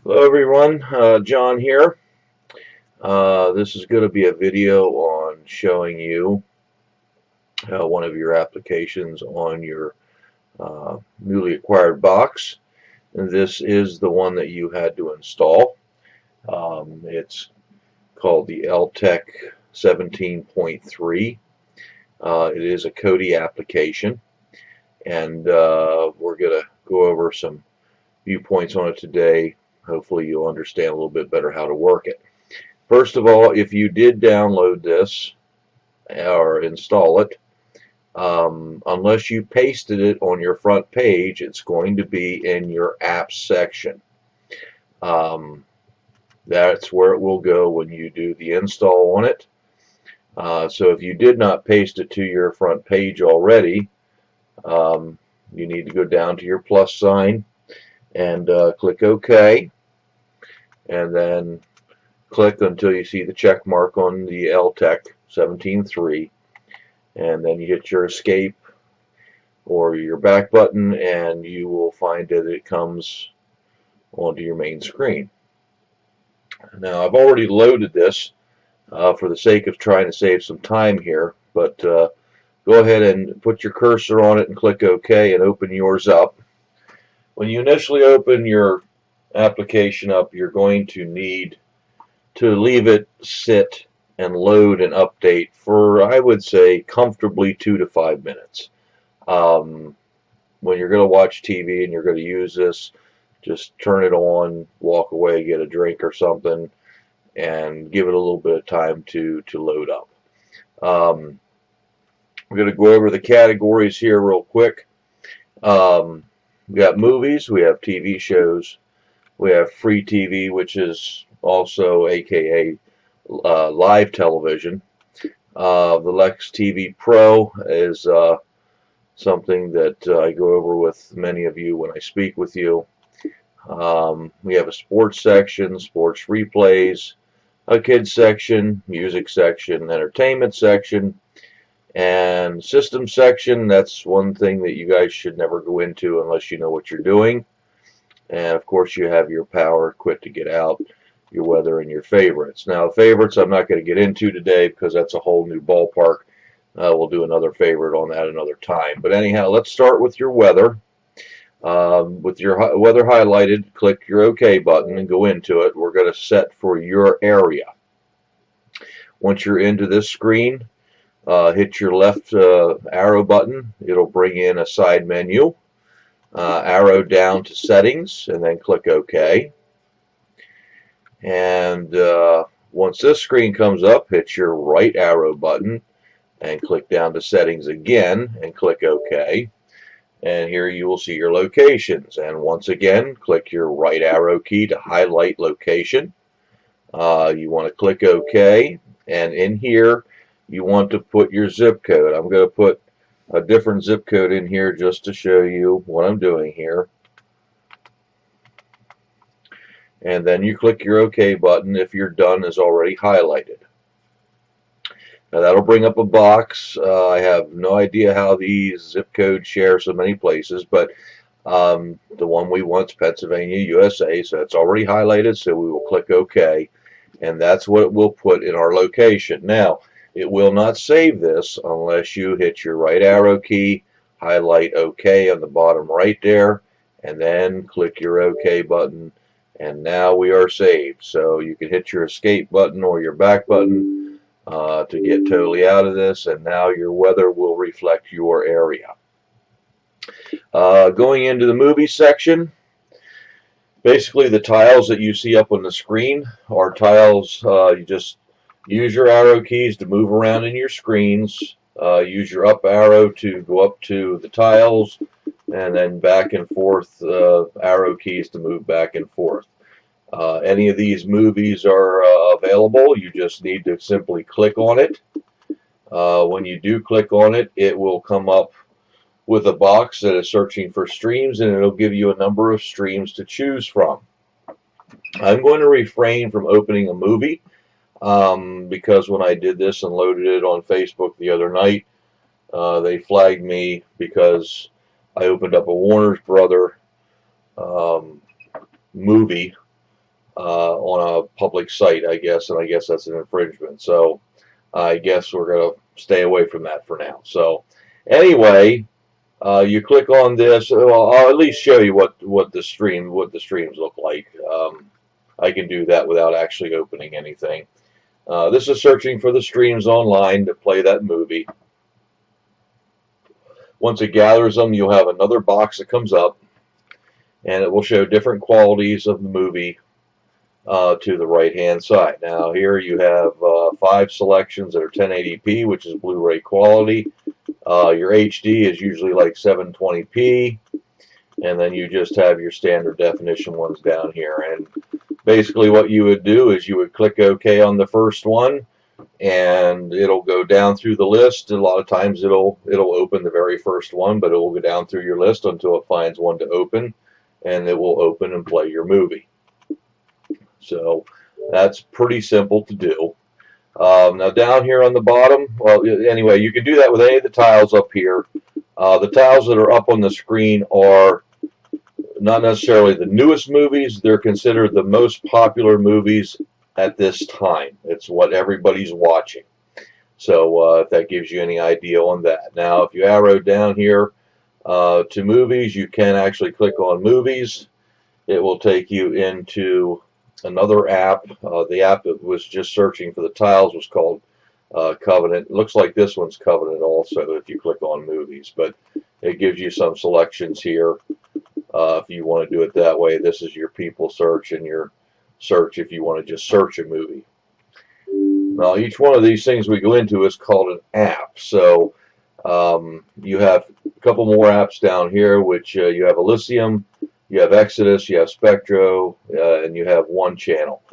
Hello everyone, John here. This is going to be a video on showing you one of your applications on your newly acquired box. And this is the one that you had to install. It's called the Lentech 17.3. It is a Kodi application, and we're going to go over some viewpoints on it today. Hopefully you'll understand a little bit better how to work it. First of all, if you did download this or install it, unless you pasted it on your front page, it's going to be in your apps section. That's where it will go when you do the install on it. So if you did not paste it to your front page already, you need to go down to your plus sign and click OK, and then click until you see the check mark on the Lentech 17.3, and then you hit your escape or your back button, and you will find that it comes onto your main screen. Now I've already loaded this for the sake of trying to save some time here, but go ahead and put your cursor on it and click OK and open yours up. When you initially open your application up, you're going to need to leave it sit and load and update for, I would say, comfortably 2 to 5 minutes. When you're going to watch TV and you're going to use this, just turn it on, walk away, get a drink or something, and give it a little bit of time to load up. We're going to go over the categories here real quick. We got movies, we have TV shows, we have free TV, which is also aka live television. The Lentech TV Pro is something that I go over with many of you when I speak with you. We have a sports section, sports replays, a kids section, music section, entertainment section, and system section. That's one thing that you guys should never go into unless you know what you're doing. And of course you have your power, quit to get out, your weather, and your favorites. Now favorites I'm not going to get into today because that's a whole new ballpark. We'll do another favorite on that another time. But anyhow, let's start with your weather. With your weather highlighted, click your OK button and go into it. We're going to set for your area. Once you're into this screen, hit your left arrow button. It'll bring in a side menu. Arrow down to settings and then click OK. And once this screen comes up, hit your right arrow button and click down to settings again and click OK. And here you will see your locations. And once again, click your right arrow key to highlight location. You want to click OK. And in here, you want to put your zip code. I'm going to put a different zip code in here just to show you what I'm doing here. And then you click your OK button if your done is already highlighted. Now that'll bring up a box. I have no idea how these zip codes share so many places, but the one we want is Pennsylvania, USA, so it's already highlighted, so we will click OK, and that's what it will put in our location. Now, it will not save this unless you hit your right arrow key, highlight OK on the bottom right there, and then click your OK button, and now we are saved. So you can hit your escape button or your back button to get totally out of this, and now your weather will reflect your area. Going into the movie section, basically the tiles that you see up on the screen are tiles. You just use your arrow keys to move around in your screens. Use your up arrow to go up to the tiles, and then back and forth arrow keys to move back and forth. Any of these movies are available. You just need to simply click on it. When you do click on it, it will come up with a box that is searching for streams, and it'll give you a number of streams to choose from. I'm going to refrain from opening a movie because when I did this and loaded it on Facebook the other night, they flagged me because I opened up a Warner's Brother movie on a public site, I guess, and I guess that's an infringement. So I guess we're going to stay away from that for now. So anyway, you click on this. Well, I'll at least show you what the streams look like. I can do that without actually opening anything. This is searching for the streams online to play that movie. Once it gathers them, you'll have another box that comes up, and it will show different qualities of the movie to the right-hand side. Now here you have 5 selections that are 1080p, which is Blu-ray quality. Your HD is usually like 720p, and then you just have your standard definition ones down here. And basically what you would do is you would click OK on the first one, and it'll go down through the list. A lot of times it'll open the very first one, but it will go down through your list until it finds one to open, and it will open and play your movie. So that's pretty simple to do. Now down here on the bottom, well, anyway, you can do that with any of the tiles up here. The tiles that are up on the screen are not necessarily the newest movies. They're considered the most popular movies at this time. It's what everybody's watching. So if that gives you any idea on that. Now, if you arrow down here to movies, you can actually click on movies. It will take you into another app. The app that was just searching for the tiles was called Covenant. It looks like this one's Covenant also if you click on movies, but it gives you some selections here if you want to do it that way. This is your people search and your search if you want to just search a movie. Now each one of these things we go into is called an app. So you have a couple more apps down here, which you have Elysium, you have Exodus, you have Spectro, and you have One Channel.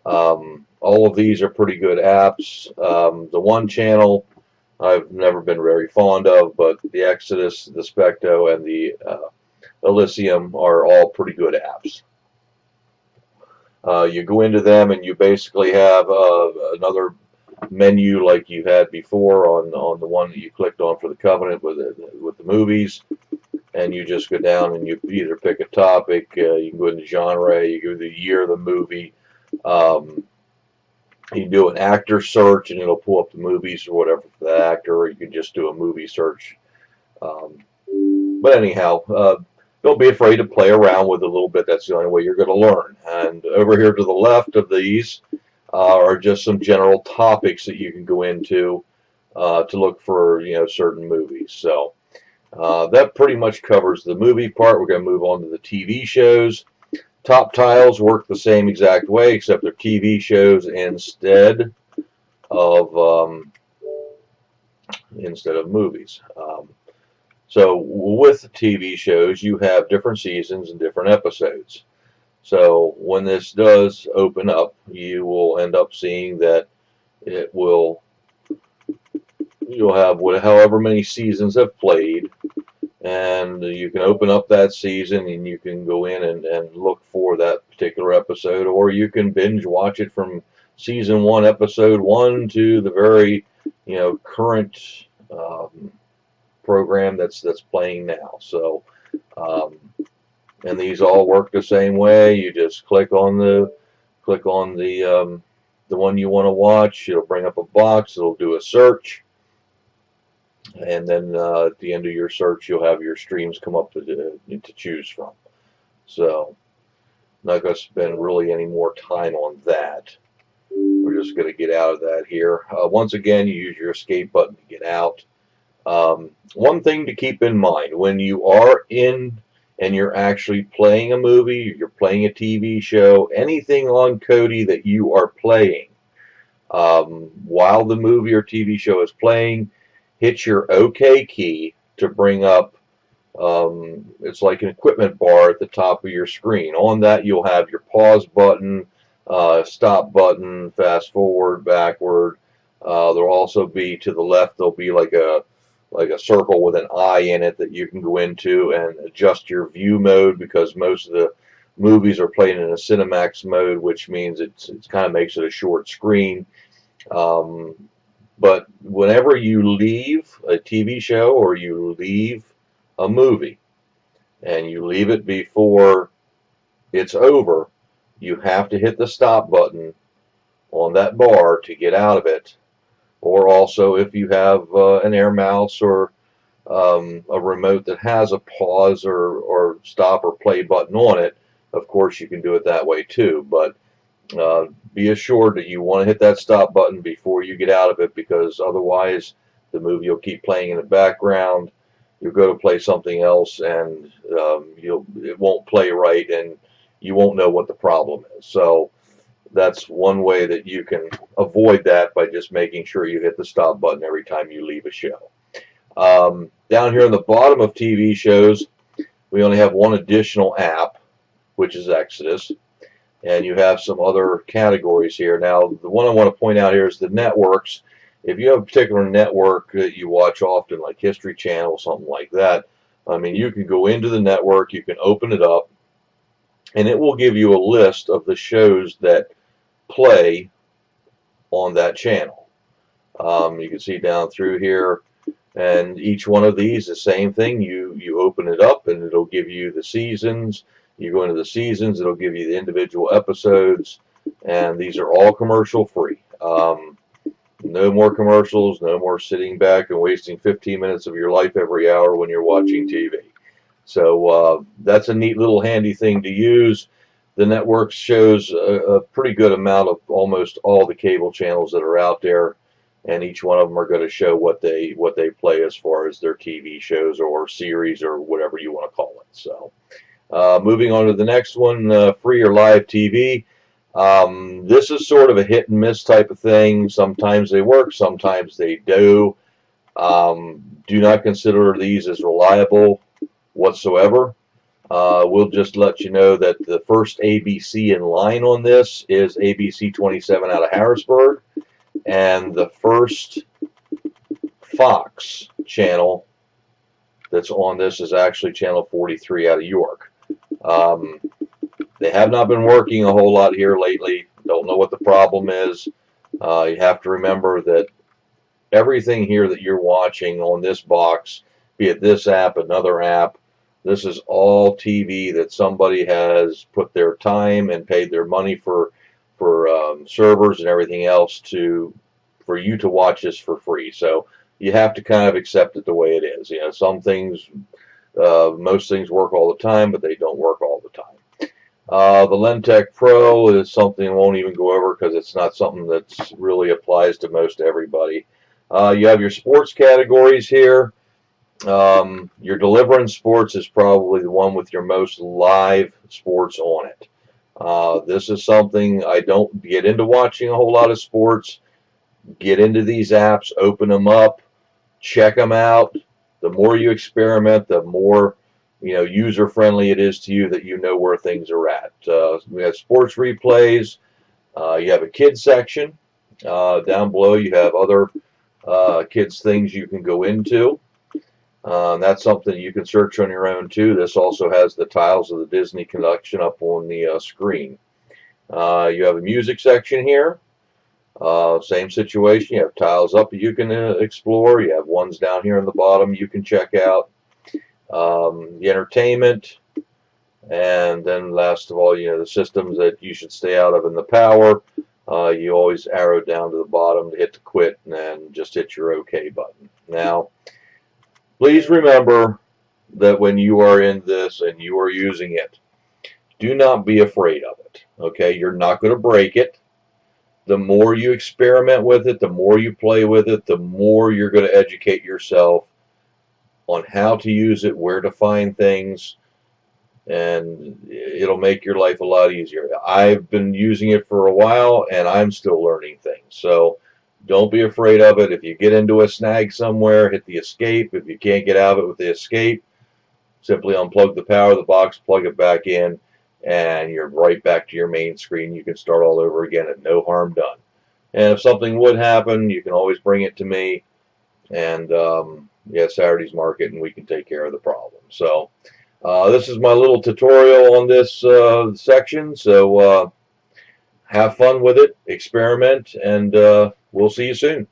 All of these are pretty good apps. The One Channel I've never been very fond of, but the Exodus, the Spectro, and the Elysium are all pretty good apps. You go into them and you basically have another menu like you had before on the one that you clicked on for the Covenant with the movies. And you just go down and you either pick a topic, you can go into genre, you go to the year of the movie, you can do an actor search and it'll pull up the movies or whatever for the actor, or you can just do a movie search. But anyhow, don't be afraid to play around with it a little bit. That's the only way you're going to learn. And over here to the left of these are just some general topics that you can go into to look for certain movies. So that pretty much covers the movie part. We're going to move on to the TV shows. Top tiles work the same exact way, except they're TV shows instead of movies. So with TV shows, you have different seasons and different episodes. So when this does open up, you will end up seeing that you'll have however many seasons have played, and you can open up that season and you can go in and look for that particular episode, or you can binge watch it from season 1, episode 1 to the very current program that's playing now. So and these all work the same way. You just click on the one you want to watch. It'll bring up a box. It'll do a search, and then at the end of your search, you'll have your streams come up to choose from. So I'm not going to spend really any more time on that. We're just going to get out of that here. Once again, you use your escape button to get out. One thing to keep in mind, when you are in and you're actually playing a movie, you're playing a TV show, anything on Kodi that you are playing, while the movie or TV show is playing, hit your OK key to bring up, it's like an equipment bar at the top of your screen. On that you'll have your pause button, stop button, fast forward, backward. There'll also be to the left, there'll be like a circle with an eye in it that you can go into and adjust your view mode, because most of the movies are playing in a Cinemax mode, which means it kind of makes it a short screen. But whenever you leave a TV show or you leave a movie and you leave it before it's over, you have to hit the stop button on that bar to get out of it. Or also if you have an air mouse or a remote that has a pause or stop or play button on it, of course you can do it that way too. But be assured that you want to hit that stop button before you get out of it, because otherwise the movie will keep playing in the background. You'll go to play something else and it won't play right, and you won't know what the problem is. So that's one way that you can avoid that, by just making sure you hit the stop button every time you leave a show. Down here on the bottom of TV shows, we only have one additional app, which is Exodus, and you have some other categories here. Now, the one I want to point out here is the networks. If you have a particular network that you watch often, like History Channel, something like that, I mean, you can go into the network, you can open it up, and it will give you a list of the shows that play on that channel. You can see down through here, and each one of these, the same thing. You open it up and it'll give you the seasons. You go into the seasons, it'll give you the individual episodes, and these are all commercial free. No more commercials, no more sitting back and wasting 15 minutes of your life every hour when you're watching TV. So that's a neat little handy thing to use. The network shows a pretty good amount of almost all the cable channels that are out there, and each one of them are going to show what they play as far as their TV shows or series or whatever you want to call it. So moving on to the next one, free or live TV. This is sort of a hit and miss type of thing. Sometimes they work, sometimes they do. Do not consider these as reliable whatsoever. We'll just let you know that the first ABC in line on this is ABC 27 out of Harrisburg, and the first Fox channel that's on this is actually channel 43 out of York. They have not been working a whole lot here lately. Don't know what the problem is. You have to remember that everything here that you're watching on this box, be it this app, another app, this is all TV that somebody has put their time and paid their money for servers and everything else for you to watch this for free. So you have to kind of accept it the way it is. You know, some things, most things work all the time, but they don't work all the time. The Lentech Pro is something I won't even go over because it's not something that really applies to most everybody. You have your sports categories here. Your Deliverance Sports is probably the one with your most live sports on it. This is something I don't get into watching a whole lot of sports. Get into these apps, open them up, check them out. The more you experiment, the more user-friendly it is to you, that you know where things are at. We have sports replays. You have a kids section. Down below you have other kids things you can go into. That's something you can search on your own too. This also has the tiles of the Disney collection up on the screen. You have a music section here. Same situation. You have tiles up that you can explore. You have ones down here on the bottom you can check out. The entertainment, and then last of all, the systems that you should stay out of, and the power. You always arrow down to the bottom to hit the quit, and then just hit your OK button. Now, please remember that when you are in this and you are using it, do not be afraid of it. Okay, you're not going to break it. The more you experiment with it, the more you play with it, the more you're going to educate yourself on how to use it, where to find things, and it'll make your life a lot easier. I've been using it for a while, and I'm still learning things. So don't be afraid of it. If you get into a snag somewhere, hit the escape. If you can't get out of it with the escape, simply unplug the power of the box, plug it back in, and you're right back to your main screen. You can start all over again and no harm done. And if something would happen, you can always bring it to me, and Saturday's Market, and we can take care of the problem. So this is my little tutorial on this section. So have fun with it, experiment, and we'll see you soon.